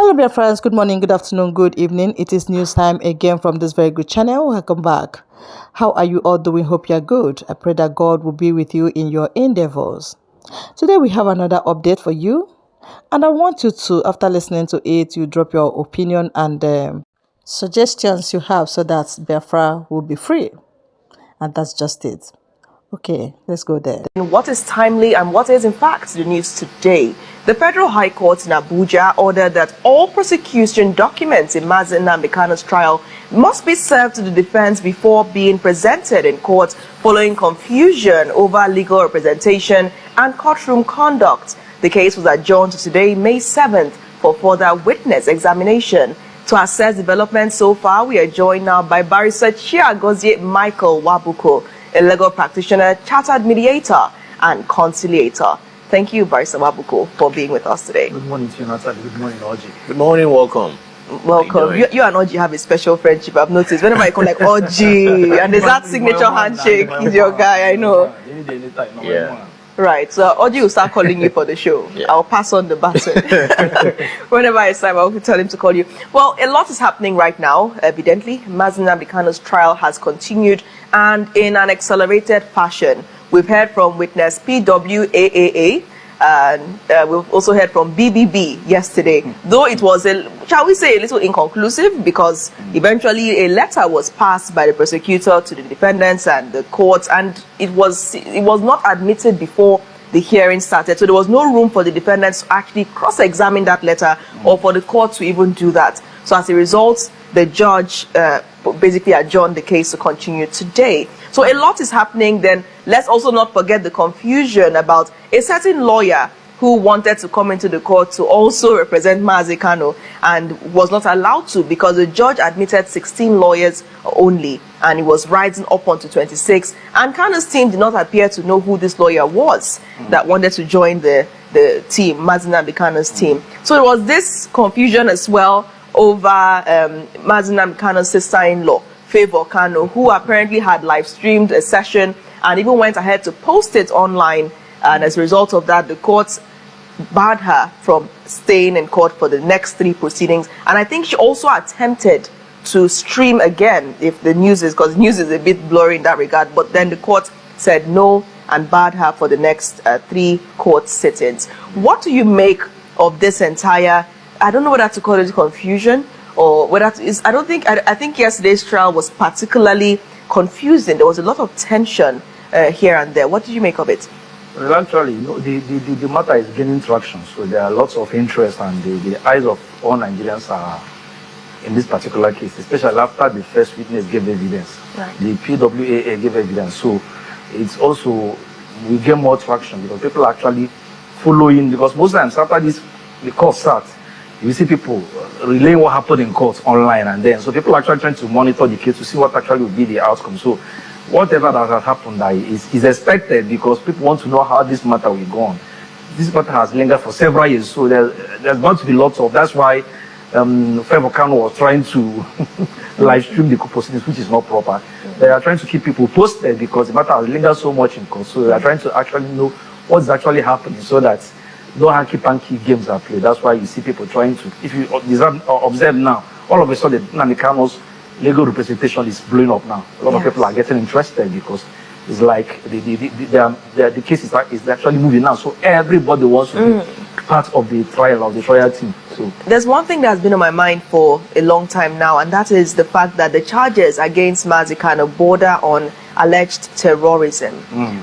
Hello, dear friends. Good morning, good afternoon, good evening. It is news time again from this very good channel. Welcome back. How are you all doing? Hope you're good. I pray that God will be with you in your endeavors. Today we have another update for you, and I want you to, after listening to it, you drop your opinion and suggestions you have so that Biafra will be free. And that's just it. Okay, let's go there. What is timely and what is in fact the news today? The Federal High Court in Abuja ordered that all prosecution documents in Nnamdi Kanu's trial must be served to the defense before being presented in court following confusion over legal representation and courtroom conduct. The case was adjourned to today, May 7th, for further witness examination. To assess developments so far, we are joined now by Barrister Chiagozie Michael Wabuko, a legal practitioner, chartered mediator, and conciliator. Thank you, Barrister Wabuko, for being with us today. Good morning to you, Natalie. Good morning, Oji. Good morning, welcome. Welcome. You and Oji have a special friendship, I've noticed. Whenever I call like Oji, and there's that signature handshake, he's your guy, I know. Yeah. Right, so Oji will start calling you for the show. Yeah. I'll pass on the baton. Whenever it's time, I'll tell him to call you. Well, a lot is happening right now, evidently. Nnamdi Kanu's trial has continued, and in an accelerated fashion. We've heard from witness PWAAA, and we've also heard from BBB yesterday. Though it was, shall we say, a little inconclusive, because eventually a letter was passed by the prosecutor to the defendants and the court, and it was not admitted before the hearing started. So there was no room for the defendants to actually cross-examine that letter or for the court to even do that. So as a result, the judge basically adjourned the case to continue today. So a lot is happening. Then let's also not forget the confusion about a certain lawyer who wanted to come into the court to also represent Mazi Kanu and was not allowed to because the judge admitted 16 lawyers only, and he was rising up onto 26. And Kanu's team did not appear to know who this lawyer was that wanted to join the team, Nnamdi Kanu's team. So there was this confusion as well over Nnamdi Kanu's sister-in-law, Favor Kanu, who apparently had live-streamed a session and even went ahead to post it online. And as a result of that, the courts barred her from staying in court for the next 3 proceedings. And I think she also attempted to stream again, if the news is, because news is a bit blurry in that regard. But then the court said no and barred her for the next 3 court sittings. What do you make of this entire, I don't know whether to call it confusion or whether it is, I think yesterday's trial was particularly confusing. There was a lot of tension here and there. What did you make of it? Well, actually, the matter is gaining traction, so there are lots of interest, and the eyes of all Nigerians are in this particular case, especially after the first witness gave evidence. Right. The PWAA gave evidence, so it's also, we get more traction because people are actually following, because most times after the court starts, you see people relaying what happened in court online, and then so people are actually trying to monitor the case to see what actually will be the outcome. So whatever that has happened is expected, because people want to know how this matter will go on. This matter has lingered for several years, so there's going to be lots of, that's why Favor Kanu was trying to live stream the proceedings, which is not proper. They are trying to keep people posted because the matter has lingered so much in court, so they are trying to actually know what's actually happening so that no hanky-panky games are played. That's why you see people trying to, if you observe now, all of a sudden Nnamdi Kanu's legal representation is blowing up now. A lot of people are getting interested because it's like the case is actually moving now. So everybody wants to be part of the trial team. So there's one thing that has been on my mind for a long time now, and that is the fact that the charges against Mazi Kanu border on alleged terrorism.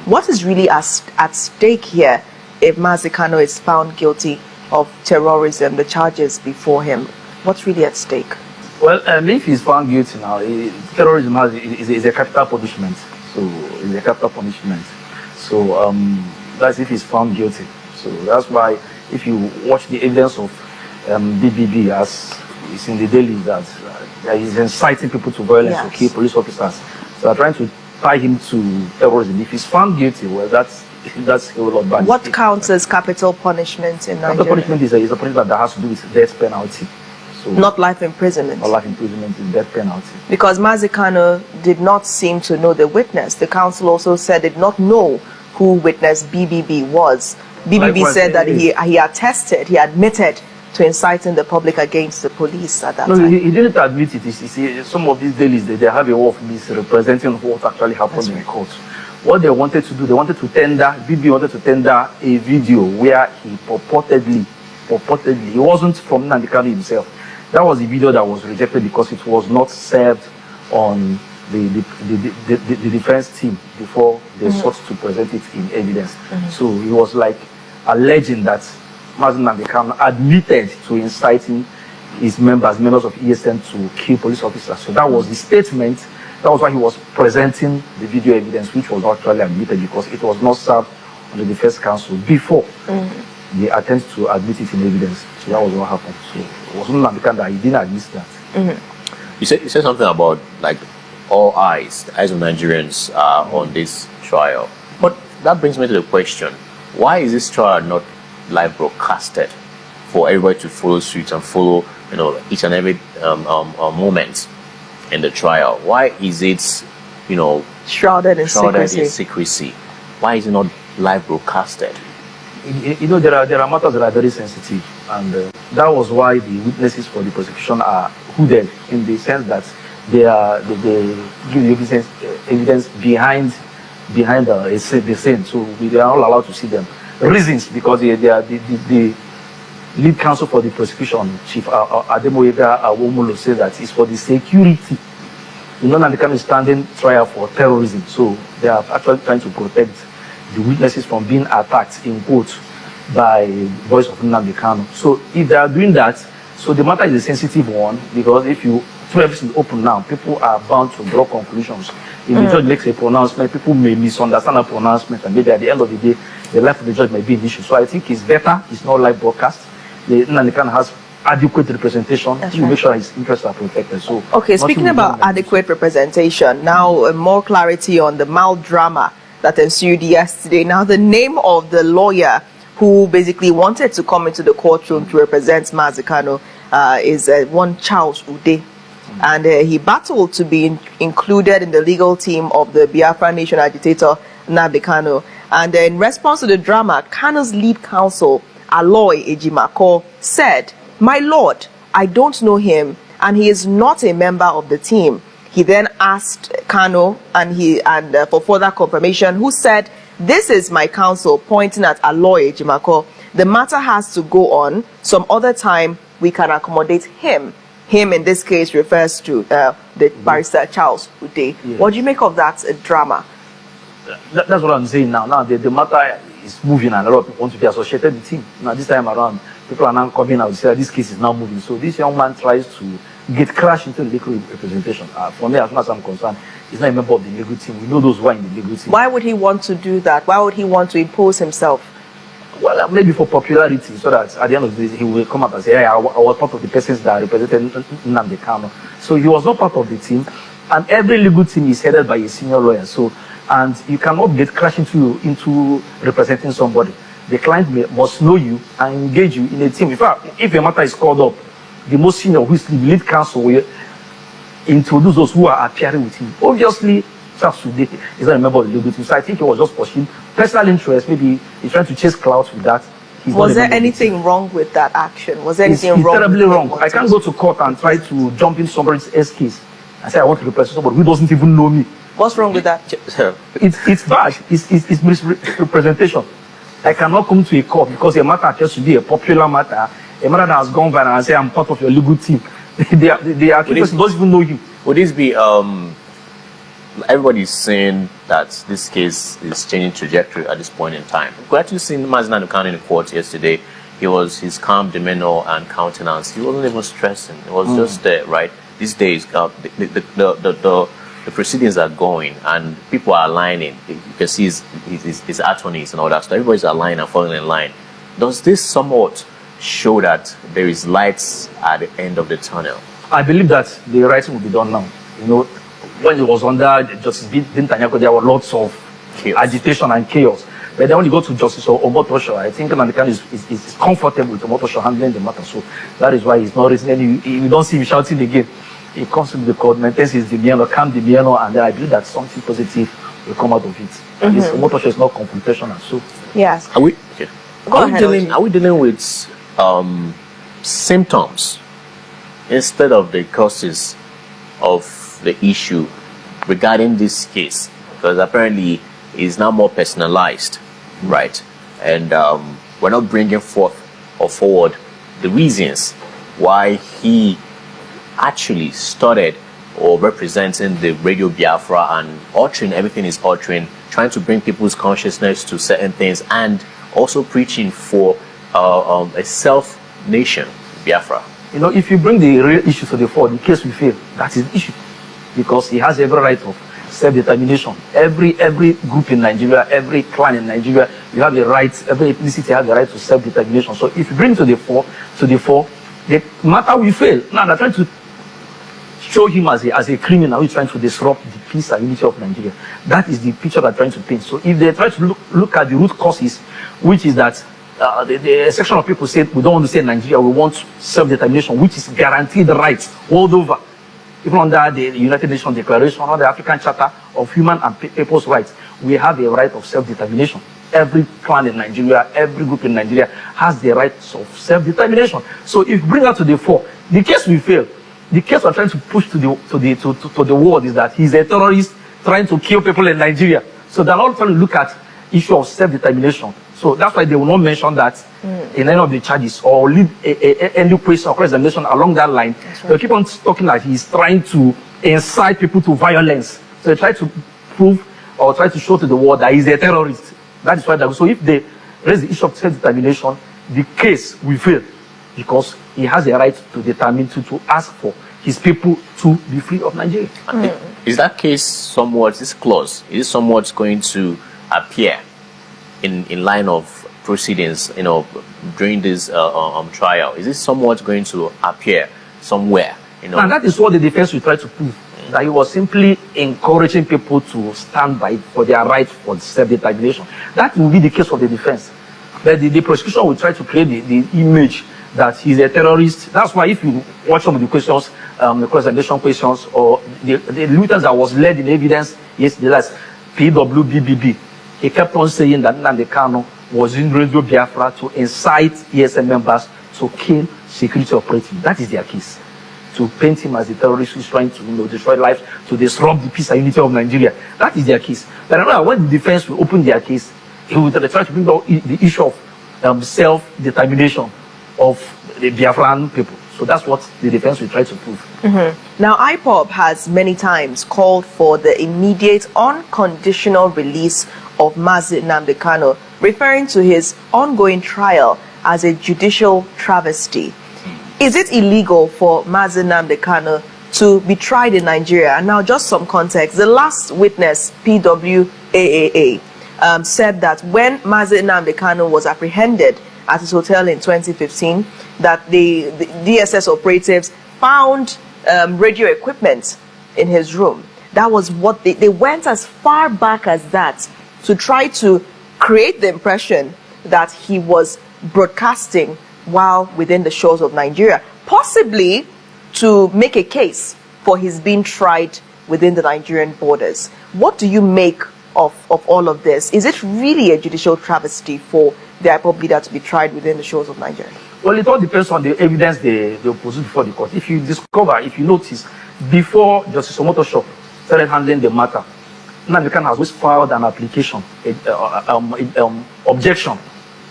What is really at stake here if Mazi Kanu is found guilty of terrorism, the charges before him? What's really at stake? Well, if he's found guilty now, terrorism is a capital punishment. So it's a capital punishment. So that's if he's found guilty. So that's why if you watch the evidence of BBB, as it's in the daily, that he's inciting people to violence to kill police officers. So they're trying to tie him to terrorism. If he's found guilty, well, that's a lot bad. What counts as capital punishment in Nigeria? Capital punishment is a punishment that has to do with death penalty. So not life imprisonment. Not life imprisonment is death penalty. Because Mazi Kanu did not seem to know the witness. The counsel also said did not know who witness BBB was. BBB said that he attested, he admitted to inciting the public against the police at that No, time. he didn't admit it. Some of these dailies, they have a way of misrepresenting what actually happened in court. What they wanted to do, they wanted to tender, BB wanted to tender a video where he purportedly, it wasn't from Nnamdi Kanu himself. That was the video that was rejected because it was not served on the defense team before they sought to present it in evidence. So he was like alleging that Nnamdi Kanu admitted to inciting his members of ESN to kill police officers. So that was the statement. That was why he was presenting the video evidence, which was actually admitted because it was not served on the defense counsel before the attempt to admit it in evidence. So that was what happened. So it was not because that he didn't admit that. You said something about like all eyes, the eyes of Nigerians on this trial. But that brings me to the question: why is this trial not live broadcasted for everybody to follow suit and follow, each and every moment in the trial? Why is it, Shrouded in secrecy? Why is it not live broadcasted? There are matters that are very sensitive, and that was why the witnesses for the prosecution are hooded in the sense that they give the evidence behind the scene, so we are not allowed to see them. Reasons because the lead counsel for the prosecution, Chief Ademoyega Awomolo, says that it's for the security. Nnamdi Kanu is standing trial for terrorism, so they are actually trying to protect the witnesses from being attacked, in quotes, by voice of Nnamdi Kanu. So if they are doing that, so the matter is a sensitive one, because if you throw everything open now, people are bound to draw conclusions. If the judge makes a pronouncement, people may misunderstand a pronouncement, and maybe at the end of the day, the life of the judge may be an issue. So I think it's better, it's not live broadcast. Nnamdi Kanu has adequate representation to make sure his interests are protected. So, okay, speaking about adequate representation, now more clarity on the mild drama that ensued yesterday. Now, the name of the lawyer who basically wanted to come into the courtroom to represent Mazi Kanu is one Charles Ude. And he battled to be included in the legal team of the Biafra Nation agitator Nnamdi Kanu. And in response to the drama, Kanu's lead counsel, Aloy Ejimako, said, "My lord, I don't know him, and he is not a member of the team." He then asked Kanu and for further confirmation, who said, "This is my counsel," pointing at Aloy Ejimako. "The matter has to go on. Some other time we can accommodate him." Him in this case refers to the barrister Charles Ude. Yes. What do you make of that drama? That's what I'm saying now. Now the matter is moving, and a lot of people want to be associated with him. Now this time around, people are now coming out to say that this case is now moving. So this young man tries to get crashed into the legal representation. For me, as far as I'm concerned, he's not a member of the legal team. We know those who are in the legal team. Why would he want to do that? Why would he want to impose himself? Well, maybe for popularity, so that at the end of the day, he will come up and say, "Hey, I was part of the persons that represented Nnamdi Kanu." So he was not part of the team, and every legal team is headed by a senior lawyer. So, and you cannot get crashed into representing somebody. The client must know you and engage you in a team. In fact, if a matter is called up, the most senior, who is the lead counsel, will introduce those who are appearing with him. Obviously, Charles Ude is not a member of the legal team, so I think he was just pursuing personal interest. Maybe he's trying to chase clout with that. Was there anything wrong with that action? Was there anything wrong? It's terribly wrong. I can't go to court and try to jump in somebody's case and say I want to represent somebody who doesn't even know me. What's wrong with that? It's bad. It's misrepresentation. I cannot come to a court because a matter appears to be a popular matter, a matter that has gone viral, and say I'm part of your legal team. The accused doesn't even know you. Would this be everybody's saying that this case is changing trajectory at this point in time? We actually seen Mazi Kanu in the court yesterday. His calm demeanor and countenance. He wasn't even stressing. It was just there, right? These days, the proceedings are going and people are aligning. You can see his attorneys and all that. So everybody's aligning and falling in line. Does this somewhat show that there is lights at the end of the tunnel? I believe that the writing will be done now. When it was under Justice Bintanyako, there were lots of agitation and chaos. But then when you go to Justice Omotosho, I think Nnamdi Kanu is comfortable with Omotosho handling the matter. So that is why he's not raising any. You don't see him shouting again. He comes to the court, maintains his demeanor, calm demeanor, and then I believe that something positive will come out of it. Omotosho is not confrontational. So yes. Are we dealing with symptoms instead of the causes of the issue regarding this case, because apparently it's now more personalized, right? And we're not bringing forth or forward the reasons why he actually started or representing the Radio Biafra and altering everything he's altering, trying to bring people's consciousness to certain things, and also preaching for a self-nation, Biafra. You know, if you bring the real issue to the fore, the case will fail. That is the issue. Because he has every right of self-determination. Every group in Nigeria, every clan in Nigeria, you have the right, every ethnicity has the right to self-determination. So if you bring to the fore, the matter will fail. Now they're trying to show him as a criminal who is trying to disrupt the peace and unity of Nigeria. That is the picture they're trying to paint. So if they try to look at the root causes, which is that the section of people said we don't want to stay in Nigeria, we want self-determination, which is guaranteed rights world over. Even under the United Nations Declaration, under the African Charter of Human and People's Rights, we have a right of self-determination. Every clan in Nigeria, every group in Nigeria has the rights of self-determination. So if you bring that to the fore, the case will fail. The case we're trying to push to the world is that he's a terrorist trying to kill people in Nigeria. So they're all trying to look at issue of self-determination. So that's why they will not mention that in any of the charges or leave any question or examination along that line. Right. They'll keep on talking like he's trying to incite people to violence. So they try to prove or try to show to the world that he's a terrorist. That is why. So if they raise the issue of self-determination, the case will fail because he has a right to determine to ask for his people to be free of Nigeria. Is that case somewhat, this clause, is it somewhat going to appear in line of proceedings, you know, during this trial? Is it somewhat going to appear somewhere, you know? And that is what the defense will try to prove, that he was simply encouraging people to stand by for their right for self-determination. That will be the case of the defense. But the prosecution will try to create the image that he's a terrorist. That's why if you watch some of the questions, the cross-examination questions, or the evidence that was led in evidence yesterday, that's PWBBB, he kept on saying that Nnamdi Kanu was in Radio Biafra to incite ESM members to kill security operatives. That is their case. To paint him as a terrorist who's trying to destroy lives, to disrupt the peace and unity of Nigeria. That is their case. But I know when the defense will open their case, he will try to bring out the issue of self-determination of the Biafran people. So that's what the defense will try to prove. Now, IPOB has many times called for the immediate unconditional release of Mazi Nnamdi Kanu, referring to his ongoing trial as a judicial travesty. Is it illegal for Mazi Nnamdi Kanu to be tried in Nigeria? And now, just some context. The last witness, PWAAA, said that when Mazi Nnamdi Kanu was apprehended at his hotel in 2015, that the DSS operatives found radio equipment in his room. That was what they went as far back as that to try to create the impression that he was broadcasting while within the shores of Nigeria, possibly to make a case for his being tried within the Nigerian borders. What do you make of all of this? Is it really a judicial travesty for the IPOB leader to be tried within the shores of Nigeria? Well, it all depends on the evidence they possess before the court. If you notice, before Justice Omotosho started handling the matter, Nnamdi Kanu has always filed an application, objection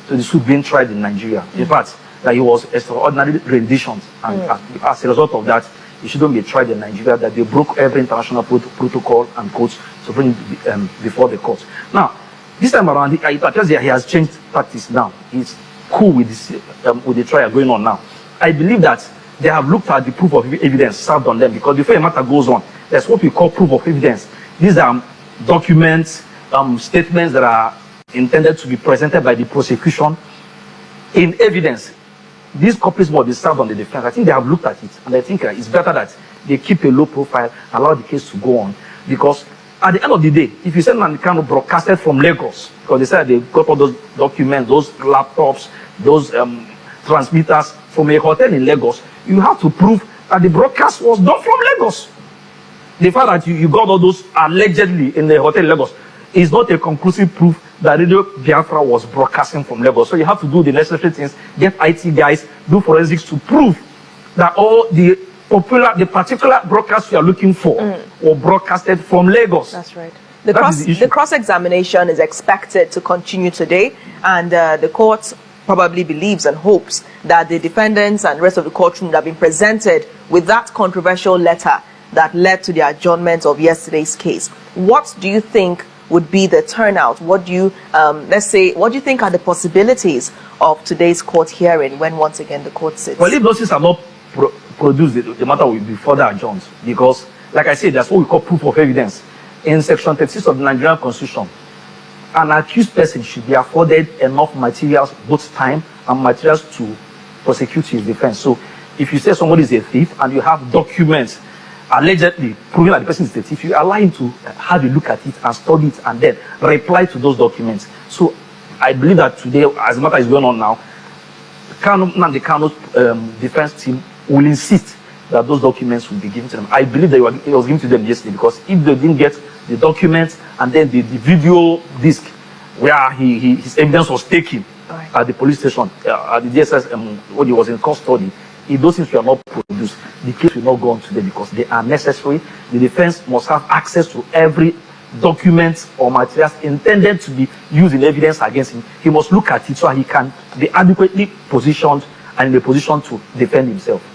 to the suit being tried in Nigeria. In fact, that he was extraordinary rendition, and as a result of that, he shouldn't be tried in Nigeria, that they broke every international protocol and codes to bring before the court. Now, this time around, it appears that he has changed practice now. He's cool with this, with the trial going on now. I believe that they have looked at the proof of evidence served on them, because before a matter goes on, there's what we call proof of evidence. These are documents, statements that are intended to be presented by the prosecution in evidence. These copies must be served on the defense. I think they have looked at it, and I think it's better that they keep a low profile, allow the case to go on, because at the end of the day, if you say Nnamdi Kanu broadcasted from Lagos, because they said they got all those documents, those laptops, those transmitters from a hotel in Lagos, you have to prove that the broadcast was done from Lagos. The fact that you got all those allegedly in the hotel in Lagos, is not a conclusive proof that Radio Biafra was broadcasting from Lagos. So you have to do the necessary things, get IT guys, do forensics to prove that all the particular broadcast you are looking for were broadcasted from Lagos. That's right. The cross-examination is expected to continue today, and the court probably believes and hopes that the defendants and rest of the courtroom have been presented with that controversial letter that led to the adjournment of yesterday's case. What do you think would be the turnout? What do you, what do you think are the possibilities of today's court hearing when once again the court sits? Well, if those things are not produced, the matter will be further adjourned, because, like I said, that's what we call proof of evidence. In Section 36 of the Nigerian Constitution, an accused person should be afforded enough materials, both time and materials, to prosecute his defense. So if you say somebody is a thief and you have documents allegedly proving that the person is a thief, you allow him to have a look at it and study it and then reply to those documents. So I believe that today, as the matter is going on now, Nnamdi Kanu's defense team will insist that those documents will be given to them. I believe that it was given to them yesterday, because if they didn't get the documents and then the video disc where his evidence was taken at the police station, at the DSS, when he was in custody, if those things were not produced, the case will not go on today because they are necessary. The defense must have access to every document or materials intended to be used in evidence against him. He must look at it so he can be adequately positioned and in a position to defend himself.